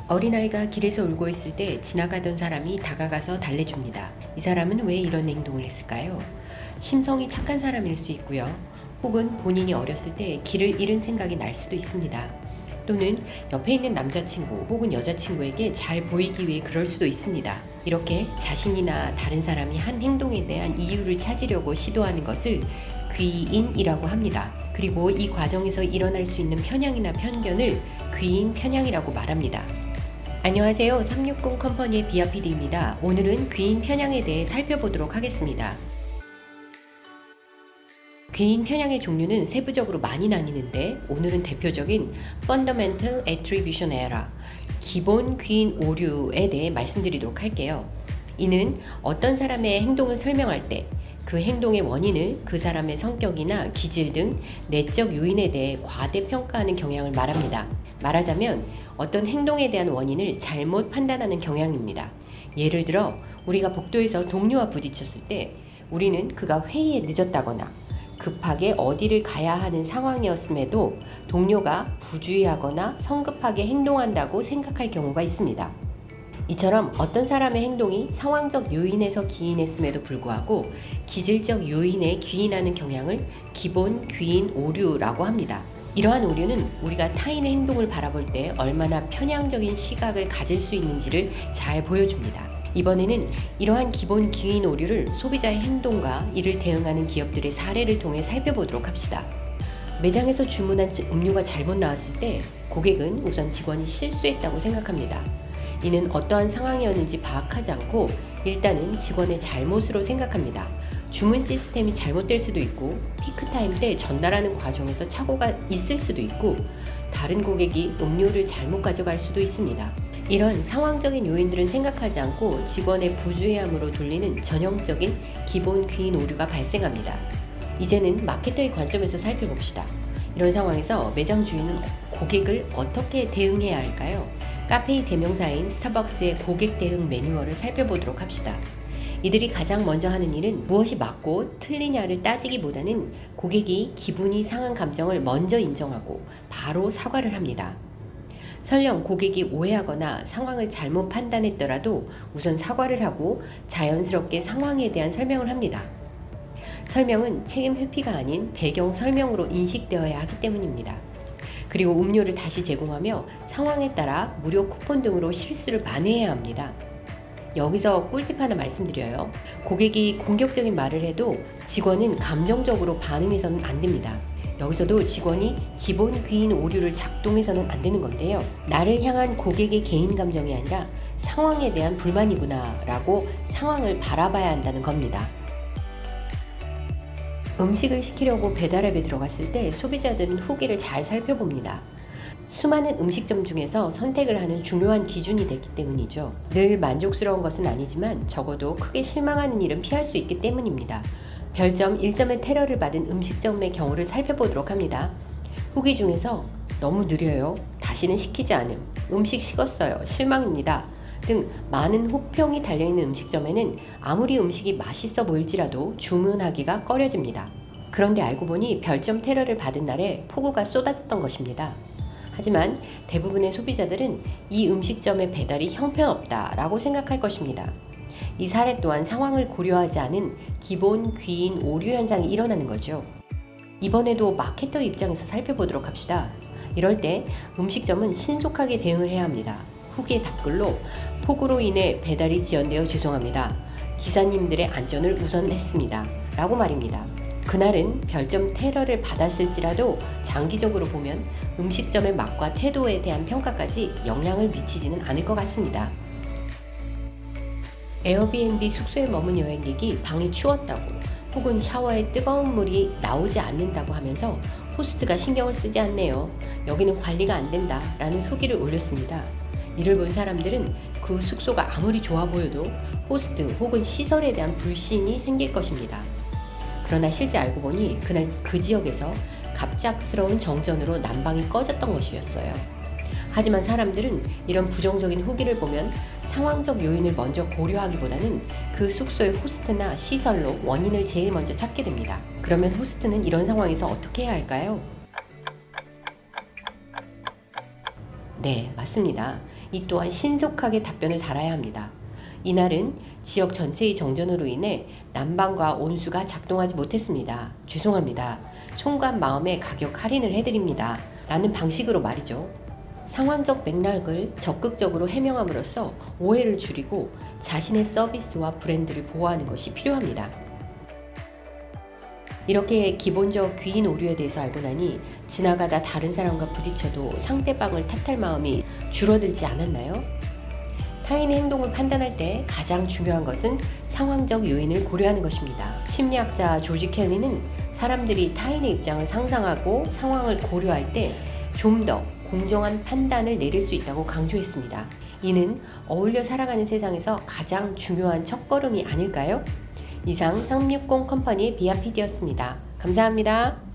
어린아이가 길에서 울고 있을 때 지나가던 사람이 다가가서 달래줍니다. 이 사람은 왜 이런 행동을 했을까요? 심성이 착한 사람일 수 있고요. 혹은 본인이 어렸을 때 길을 잃은 생각이 날 수도 있습니다. 또는 옆에 있는 남자친구 혹은 여자친구에게 잘 보이기 위해 그럴 수도 있습니다. 이렇게 자신이나 다른 사람이 한 행동에 대한 이유를 찾으려고 시도하는 것을 귀인이라고 합니다. 그리고 이 과정에서 일어날 수 있는 편향이나 편견을 귀인 편향이라고 말합니다. 안녕하세요. 360 컴퍼니의 비아 PD입니다. 오늘은 귀인 편향에 대해 살펴보도록 하겠습니다. 귀인 편향의 종류는 세부적으로 많이 나뉘는데 오늘은 대표적인 Fundamental Attribution Error, 기본 귀인 오류에 대해 말씀드리도록 할게요. 이는 어떤 사람의 행동을 설명할 때 그 행동의 원인을 그 사람의 성격이나 기질 등 내적 요인에 대해 과대평가하는 경향을 말합니다. 말하자면 어떤 행동에 대한 원인을 잘못 판단하는 경향입니다. 예를 들어 우리가 복도에서 동료와 부딪혔을 때 우리는 그가 회의에 늦었다거나 급하게 어디를 가야 하는 상황이었음에도 동료가 부주의하거나 성급하게 행동한다고 생각할 경우가 있습니다. 이처럼 어떤 사람의 행동이 상황적 요인에서 기인했음에도 불구하고 기질적 요인에 기인하는 경향을 기본 귀인 오류라고 합니다. 이러한 오류는 우리가 타인의 행동을 바라볼 때 얼마나 편향적인 시각을 가질 수 있는지를 잘 보여줍니다. 이번에는 이러한 기본 귀인 오류를 소비자의 행동과 이를 대응하는 기업들의 사례를 통해 살펴보도록 합시다. 매장에서 주문한 음료가 잘못 나왔을 때 고객은 우선 직원이 실수했다고 생각합니다. 이는 어떠한 상황이었는지 파악하지 않고 일단은 직원의 잘못으로 생각합니다. 주문 시스템이 잘못될 수도 있고 피크타임 때 전달하는 과정에서 착오가 있을 수도 있고 다른 고객이 음료를 잘못 가져갈 수도 있습니다. 이런 상황적인 요인들은 생각하지 않고 직원의 부주의함으로 돌리는 전형적인 기본 귀인 오류가 발생합니다. 이제는 마케터의 관점에서 살펴봅시다. 이런 상황에서 매장 주인은 고객을 어떻게 대응해야 할까요? 카페의 대명사인 스타벅스의 고객 대응 매뉴얼을 살펴보도록 합시다. 이들이 가장 먼저 하는 일은 무엇이 맞고 틀리냐를 따지기보다는 고객이 기분이 상한 감정을 먼저 인정하고 바로 사과를 합니다. 설령 고객이 오해하거나 상황을 잘못 판단했더라도 우선 사과를 하고 자연스럽게 상황에 대한 설명을 합니다. 설명은 책임 회피가 아닌 배경 설명으로 인식되어야 하기 때문입니다. 그리고 음료를 다시 제공하며 상황에 따라 무료 쿠폰 등으로 실수를 만회해야 합니다. 여기서 꿀팁 하나 말씀드려요. 고객이 공격적인 말을 해도 직원은 감정적으로 반응해서는 안 됩니다. 여기서도 직원이 기본 귀인 오류를 작동해서는 안 되는 건데요. 나를 향한 고객의 개인 감정이 아니라 상황에 대한 불만이구나 라고 상황을 바라봐야 한다는 겁니다. 음식을 시키려고 배달앱에 들어갔을 때 소비자들은 후기를 잘 살펴봅니다. 수많은 음식점 중에서 선택을 하는 중요한 기준이 됐기 때문이죠. 늘 만족스러운 것은 아니지만 적어도 크게 실망하는 일은 피할 수 있기 때문입니다. 별점 1점의 테러를 받은 음식점의 경우를 살펴보도록 합니다. 후기 중에서 너무 느려요, 다시는 시키지 않음, 음식 식었어요, 실망입니다 등 많은 호평이 달려있는 음식점에는 아무리 음식이 맛있어 보일지라도 주문하기가 꺼려집니다. 그런데 알고 보니 별점 테러를 받은 날에 폭우가 쏟아졌던 것입니다. 하지만 대부분의 소비자들은 이 음식점의 배달이 형편없다라고 생각할 것입니다. 이 사례 또한 상황을 고려하지 않은 기본 귀인 오류 현상이 일어나는 거죠. 이번에도 마케터 입장에서 살펴보도록 합시다. 이럴 때 음식점은 신속하게 대응을 해야 합니다. 후기의 답글로 폭우로 인해 배달이 지연되어 죄송합니다. 기사님들의 안전을 우선했습니다. 라고 말입니다. 그날은 별점 테러를 받았을지라도 장기적으로 보면 음식점의 맛과 태도에 대한 평가까지 영향을 미치지는 않을 것 같습니다. 에어비앤비 숙소에 머문 여행객이 방이 추웠다고 혹은 샤워에 뜨거운 물이 나오지 않는다고 하면서 호스트가 신경을 쓰지 않네요. 여기는 관리가 안 된다 라는 후기를 올렸습니다. 이를 본 사람들은 그 숙소가 아무리 좋아 보여도 호스트 혹은 시설에 대한 불신이 생길 것입니다. 그러나 실제 알고 보니 그날 그 지역에서 갑작스러운 정전으로 난방이 꺼졌던 것이었어요. 하지만 사람들은 이런 부정적인 후기를 보면 상황적 요인을 먼저 고려하기보다는 그 숙소의 호스트나 시설로 원인을 제일 먼저 찾게 됩니다. 그러면 호스트는 이런 상황에서 어떻게 해야 할까요? 네, 맞습니다. 이 또한 신속하게 답변을 달아야 합니다. 이날은 지역 전체의 정전으로 인해 난방과 온수가 작동하지 못했습니다. 죄송합니다. 송구한 마음에 가격 할인을 해드립니다. 라는 방식으로 말이죠. 상황적 맥락을 적극적으로 해명함으로써 오해를 줄이고 자신의 서비스와 브랜드를 보호하는 것이 필요합니다. 이렇게 기본적 귀인 오류에 대해서 알고 나니 지나가다 다른 사람과 부딪혀도 상대방을 탓할 마음이 줄어들지 않았나요? 타인의 행동을 판단할 때 가장 중요한 것은 상황적 요인을 고려하는 것입니다. 심리학자 조지 켈리는 사람들이 타인의 입장을 상상하고 상황을 고려할 때 좀 더 공정한 판단을 내릴 수 있다고 강조했습니다. 이는 어울려 살아가는 세상에서 가장 중요한 첫걸음이 아닐까요? 이상 360 컴퍼니의 비아피디였습니다. 감사합니다.